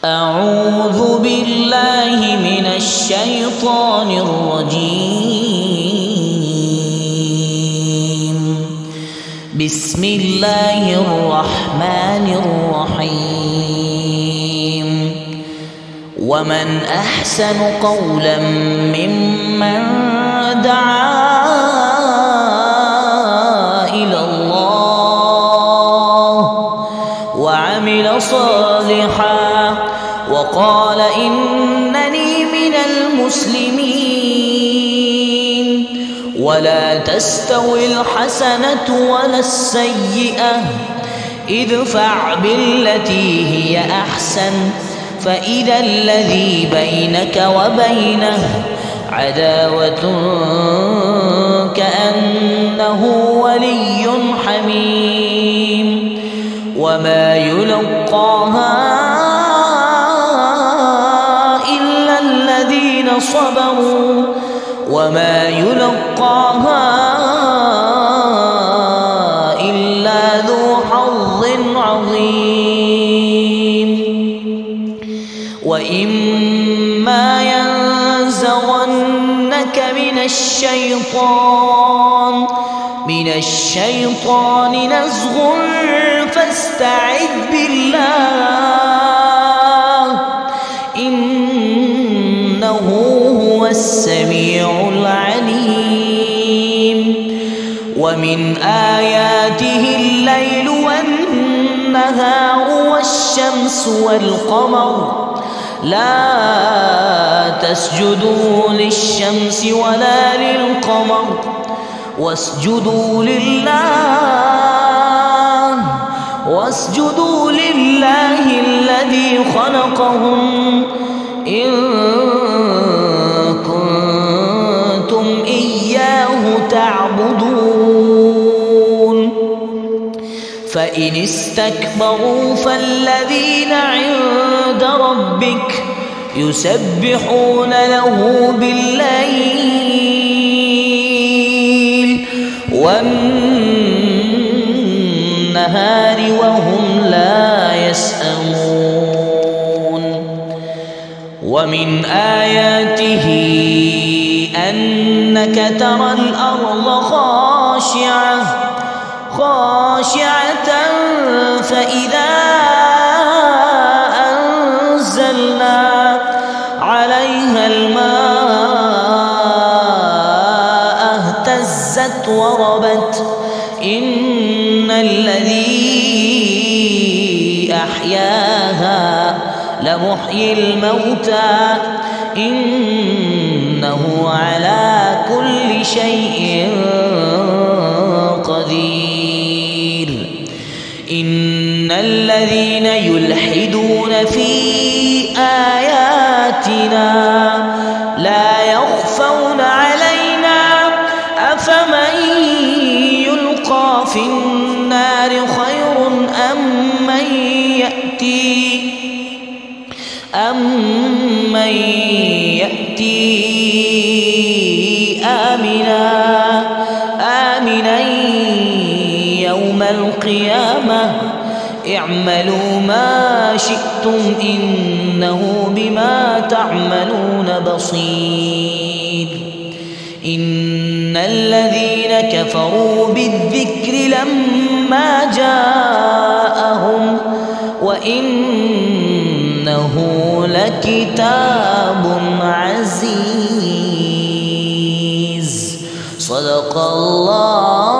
أعوذ بالله من الشيطان الرجيم. بسم الله الرحمن الرحيم. ومن أحسن قولا ممن دعا إلى الله وعمل صالحا وقال إنني من المسلمين. ولا تستوي الحسنة ولا السيئة، ادفع بالتي هي أحسن فإذا الذي بينك وبينه عداوة كأنه ولي حميم. وما يلقاها إلا الذين صبروا وما يلقاها إلا ذو حظ عظيم. وإما ينزغنك من الشيطان نزغ فاستعذ بالله إنه هو السميع العليم. ومن آياته الليل والنهار والشمس والقمر، لا تسجدوا للشمس ولا للقمر واسجدوا لله الذي خلقهم إن كنتم إياه تعبدون. فإن استكبروا فالذين عند ربك يسبحون له بالليل والنهار وهم لا يسأمون. ومن آياته أنك ترى الأرض خاشعة فإذا أنزلنا عليها الماء اهتزت وربت. إن الذي أحياها لمحيي الموتى إنه على كل شيء قدير. إن الذين يلحدون في آياتنا لا يخفون علينا أفمن يلقى في النار خير أم من يأتي آمنا يوم القيامة. اعملوا ما شئتم إنه بما تعملون بصير. إن الذين كفروا بالذكر لما جاءهم وإنه لكتاب عزيز. صدق الله